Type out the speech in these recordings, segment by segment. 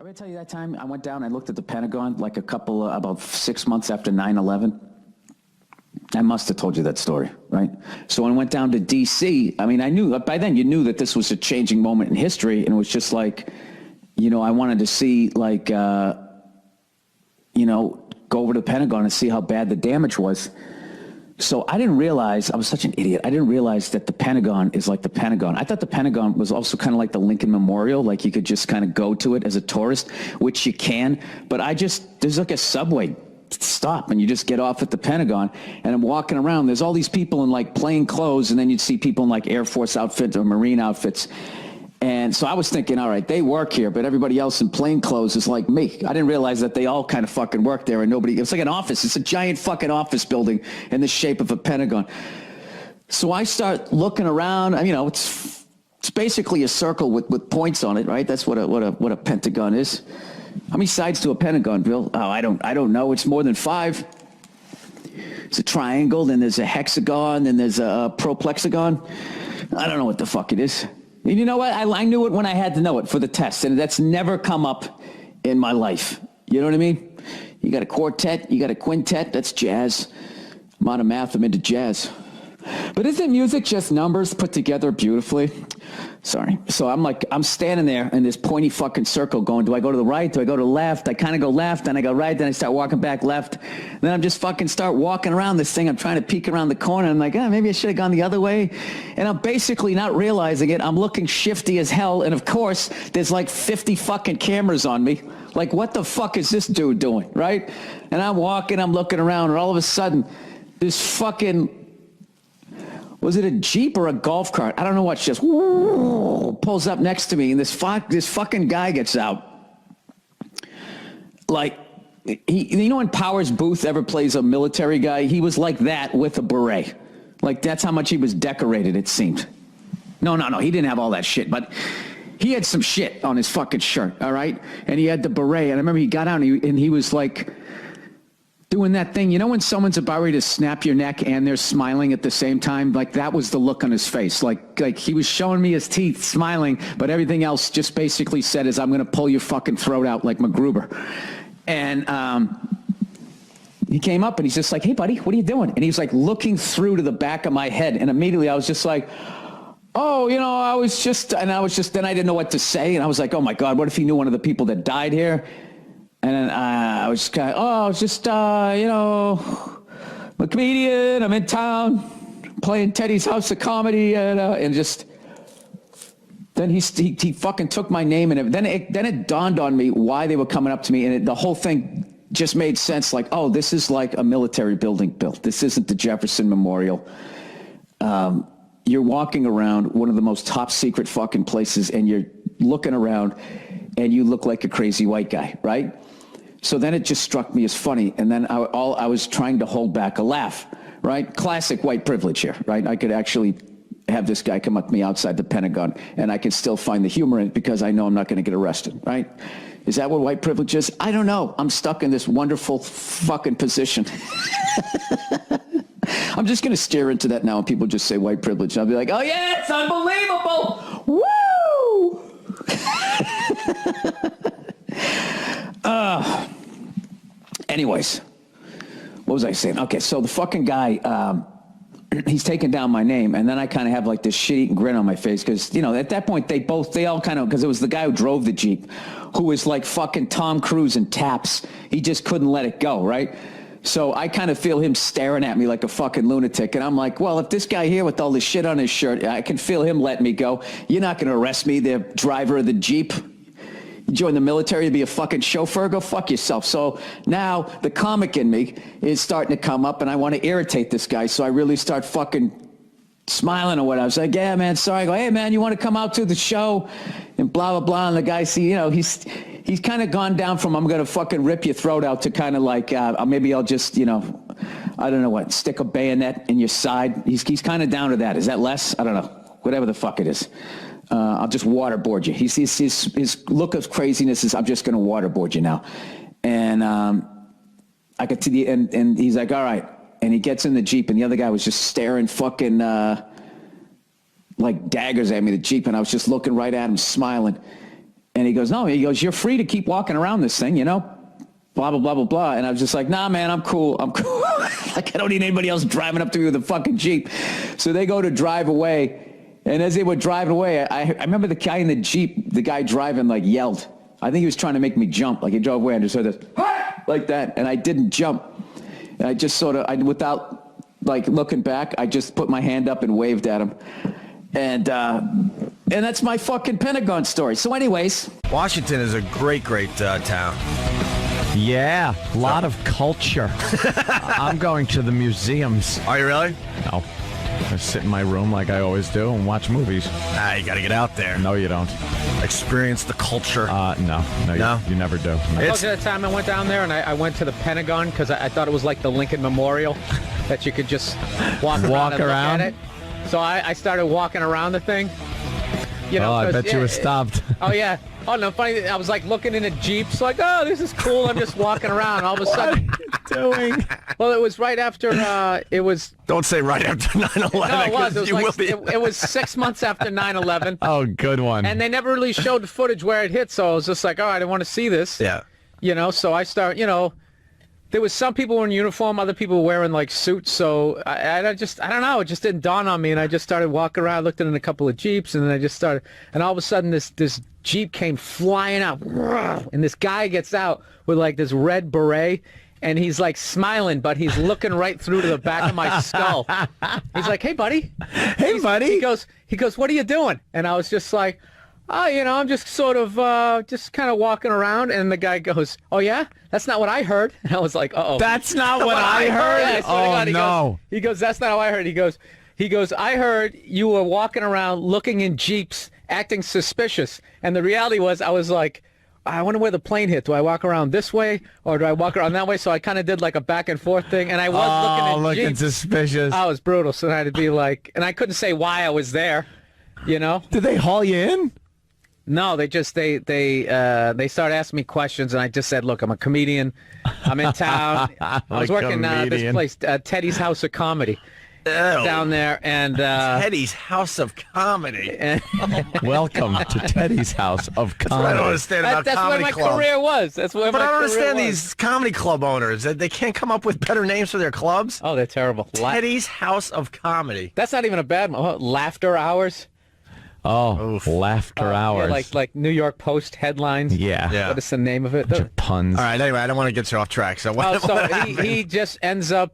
I tell you that time I went down, I looked at the Pentagon like about 6 months after 9/11. I must have told you that story, right? So when I went down to D.C., I mean, I knew, by then you knew that this was a changing moment in history, and it was just like, I wanted to see, like, go over to the Pentagon and see how bad the damage was. So I didn't realize, I was such an idiot, I didn't realize that the Pentagon is like the Pentagon. I thought the Pentagon was also kind of like the Lincoln Memorial, like you could just kind of go to it as a tourist, which you can, but there's like a subway stop and you just get off at the Pentagon, and I'm walking around, there's all these people in like plain clothes, and then you'd see people in like Air Force outfits or Marine outfits. And so I was thinking, all right, they work here, but everybody else in plain clothes is like me. I didn't realize that they all kind of fucking work there, and it's like an office. It's a giant fucking office building in the shape of a Pentagon. So I start looking around, it's basically a circle with points on it, right? That's what a Pentagon is. How many sides to a Pentagon, Bill? Oh, I don't know. It's more than 5. It's a triangle, then there's a hexagon, then there's a proplexagon. I don't know what the fuck it is. And you know what? I knew it when I had to know it for the test, and that's never come up in my life. You know what I mean? You got a quartet, you got a quintet, that's jazz. I'm out of math, I'm into jazz. But isn't music just numbers put together beautifully? Sorry. So I'm standing there in this pointy fucking circle going, do I go to the right? Do I go to the left? I kind of go left, then I go right, then I start walking back left. Then I'm just fucking start walking around this thing. I'm trying to peek around the corner. I'm like, maybe I should have gone the other way. And I'm basically not realizing it. I'm looking shifty as hell. And of course, there's like 50 fucking cameras on me. Like, what the fuck is this dude doing, right? And I'm walking, I'm looking around, and all of a sudden, this fucking... Was it a Jeep or a golf cart? I don't know what. Just pulls up next to me, and this fucking guy gets out. Like, when Powers Booth ever plays a military guy, he was like that with a beret. Like, that's how much he was decorated, it seemed. No, he didn't have all that shit, but he had some shit on his fucking shirt, all right? And he had the beret, and I remember he got out, and he was like... doing that thing, when someone's about ready to snap your neck and they're smiling at the same time, like that was the look on his face. Like he was showing me his teeth, smiling, but everything else just basically said is, I'm going to pull your fucking throat out like MacGruber. And he came up and he's just like, hey buddy, what are you doing? And he's like looking through to the back of my head. And immediately I was just like, oh, then I didn't know what to say. And I was like, oh my God, what if he knew one of the people that died here? And then I was kind of, it's just, I'm a comedian, I'm in town, playing Teddy's House of Comedy, and just, then he fucking took my name, and then it dawned on me why they were coming up to me, and the whole thing just made sense, like, oh, this is like a military building built. This isn't the Jefferson Memorial. You're walking around one of the most top secret fucking places, and you're looking around, and you look like a crazy white guy, right? So then it just struck me as funny, and then I was trying to hold back a laugh, right? Classic white privilege here, right? I could actually have this guy come up to me outside the Pentagon, and I could still find the humor in it because I know I'm not going to get arrested, right? Is that what white privilege is? I don't know. I'm stuck in this wonderful fucking position. I'm just going to stare into that now, and people just say white privilege. I'll be like, oh yeah, it's unbelievable. Woo! Anyways, what was I saying? Okay, so the fucking guy, he's taking down my name, and then I kind of have like this shit-eating grin on my face because, at that point, they all kind of, because it was the guy who drove the Jeep, who was like fucking Tom Cruise in Taps. He just couldn't let it go, right? So I kind of feel him staring at me like a fucking lunatic, and I'm like, well, if this guy here with all this shit on his shirt, I can feel him letting me go. You're not going to arrest me, the driver of the Jeep. You join the military to be a fucking chauffeur? Go fuck yourself. So now the comic in me is starting to come up, and I want to irritate this guy, so I really start fucking smiling or what. I was like, yeah, man, sorry. I go, hey, man, you want to come out to the show? And blah, blah, blah. And the guy, he's kind of gone down from I'm going to fucking rip your throat out to kind of like, maybe I'll just, I don't know what, stick a bayonet in your side. He's kind of down to that. Is that less? I don't know. Whatever the fuck it is. I'll just waterboard you. His look of craziness is, I'm just going to waterboard you now. And I get to the end, and he's like, all right. And he gets in the Jeep, and the other guy was just staring fucking like daggers at me, the Jeep, and I was just looking right at him, smiling. And he goes, no, he goes, you're free to keep walking around this thing, you know, blah, blah, blah, blah, blah. And I was just like, nah, man, I'm cool. Like, I don't need anybody else driving up to me with a fucking Jeep. So they go to drive away. And as they were driving away, I remember the guy in the Jeep, the guy driving, like, yelled. I think he was trying to make me jump. Like, he drove away and just heard this, like that. And I didn't jump. And I just sort of, without, like, looking back, I just put my hand up and waved at him. And that's my fucking Pentagon story. So anyways. Washington is a great, great town. Yeah, a lot of culture. I'm going to the museums. Are you really? No. I sit in my room like I always do and watch movies. You got to get out there. No, you don't. Experience the culture. No. You never do. I told you that time I went down there and I went to the Pentagon because I thought it was like the Lincoln Memorial that you could just walk around and look at it. So I started walking around the thing. You know, I bet you were stopped. Oh, yeah. Oh, no, funny. I was like looking in a Jeeps like, oh, this is cool. I'm just walking around. All of a sudden. Doing? Well, it was right after, it was. Don't say right after 9/11. No, it was 6 months after 9/11. Oh, good one. And they never really showed the footage where it hit. So I was just like, all right, I want to see this. Yeah. You know, so I start, you know. There was some people were in uniform, other people were wearing like suits. So I don't know, it just didn't dawn on me. And I just started walking around, looked in a couple of Jeeps, and then I just started. And all of a sudden, this Jeep came flying out, and this guy gets out with like this red beret, and he's like smiling, but he's looking right through to the back of my skull. He's like, "Hey, buddy." Hey, buddy. He goes, "What are you doing?" And I was just like, "Oh, you know, I'm just sort of just kind of walking around." And the guy goes, "Oh, yeah? That's not what I heard." And I was like, uh-oh. That's not what I heard? Yeah, Oh, no. He goes, "That's not what I heard." He goes, "I heard you were walking around looking in Jeeps, acting suspicious." And the reality was I was like, I wonder where the plane hit. Do I walk around this way or do I walk around that way? So I kind of did like a back and forth thing. And I was looking looking suspicious. I was brutal. So I had to be like, and I couldn't say why I was there, you know? Did they haul you in? No, they started asking me questions, and I just said, "Look, I'm a comedian. I'm in town. I was working this place, Teddy's House of Comedy, down there, and Teddy's House of Comedy. Welcome to Teddy's House of Comedy. I don't understand about that's comedy where my club. career was. That's where. But my I don't career understand was. these comedy club owners. They can't come up with better names for their clubs. Oh, they're terrible. Teddy's House of Comedy. That's not even a bad one. Laughter Hours. Oh, Oof. Laughter Hours. Yeah, like New York Post headlines. Yeah. What is the name of it? Bunch of puns. All right, anyway, I don't want to get you off track. So He just ends up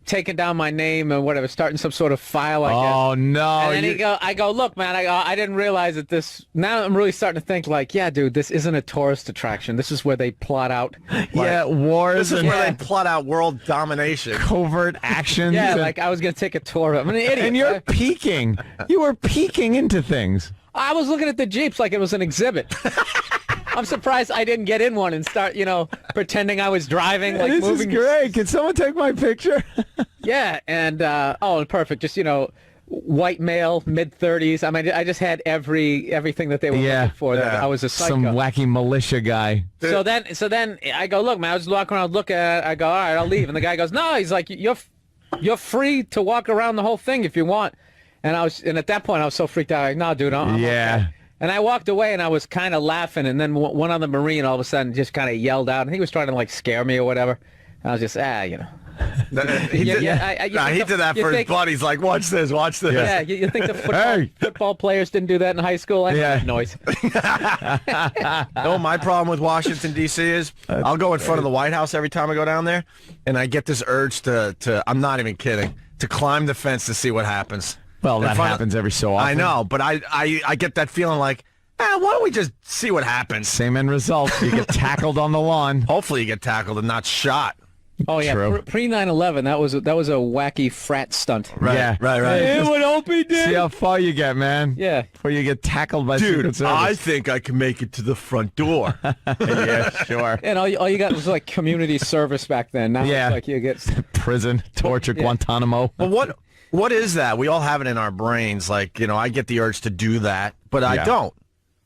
taking down my name and whatever, starting some sort of file, I guess. Oh, no. And then I go, look, man, I didn't realize that this, now I'm really starting to think like, yeah, dude, this isn't a tourist attraction. This is where they plot out. Yeah, wars this is and where they plot out world domination. covert actions. Yeah, and, like I was going to take a tour. I'm an idiot. and you're peeking. You were peeking into things. I was looking at the Jeeps like it was an exhibit. I'm surprised I didn't get in one and start, pretending I was driving. Like This moving. is great. Can someone take my picture? Yeah, and perfect. Just white male, mid-30s. I mean, I just had everything that they were looking for. That I was a psycho. Some wacky militia guy. So then I go, look, man, I was walking around, look at it. I go, all right, I'll leave. And the guy goes, no. He's like, you're free to walk around the whole thing if you want. And at that point I was so freaked out. Like, no, dude, I'm okay. And I walked away and I was kind of laughing. And then one other Marine all of a sudden just kind of yelled out, and he was trying to like scare me or whatever. And I was just, He did that for his buddies. Like, watch this. Yeah, you think the football players didn't do that in high school? I made noise. No, my problem with Washington, D.C. is I'll go in front of the White House every time I go down there, and I get this urge to I'm not even kidding, to climb the fence to see what happens. Well, that happens every so often. I know, but I get that feeling like, why don't we just see what happens? Same end result. You get tackled on the lawn. Hopefully you get tackled and not shot. Oh yeah, pre 9/11, that was a wacky frat stunt. Right, yeah. right. Hey, what Opie did. See how far you get, man. Yeah. Before you get tackled by Secret Service. I think I can make it to the front door. Yeah, sure. And all you got was like community service back then. Now it's like you get prison, torture, Guantanamo. Well, what is that? We all have it in our brains. Like, I get the urge to do that, but I don't.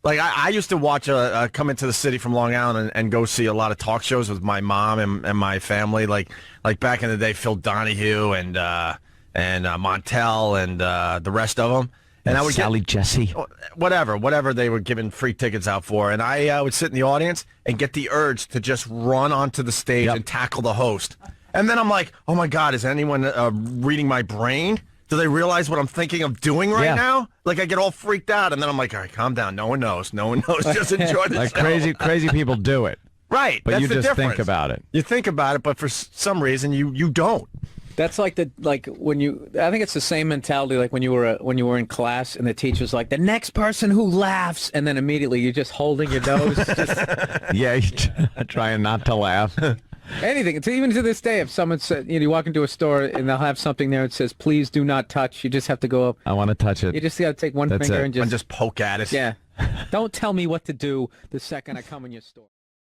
Like, I used to watch come into the city from Long Island and go see a lot of talk shows with my mom and my family. Like back in the day, Phil Donahue and Montel and the rest of them. And I would Sally Jesse. whatever they were giving free tickets out for. And I would sit in the audience and get the urge to just run onto the stage and tackle the host. And then I'm like, oh, my God, is anyone reading my brain? Do they realize what I'm thinking of doing right now? Like, I get all freaked out, and then I'm like, all right, calm down. No one knows. No one knows. Just enjoy the show. Crazy people do it. Right. But That's you the just difference. think about it. You think about it, but for some reason, you don't. That's like when you. I think it's the same mentality like when you were in class and the teacher's like the next person who laughs, and then immediately you're just holding your nose. Yeah, you're trying not to laugh. Anything. It's even to this day, if someone said, you walk into a store and they'll have something there that says, "Please do not touch." You just have to go up. I want to touch it. You just got to take one finger and just poke at it. Yeah. Don't tell me what to do the second I come in your store.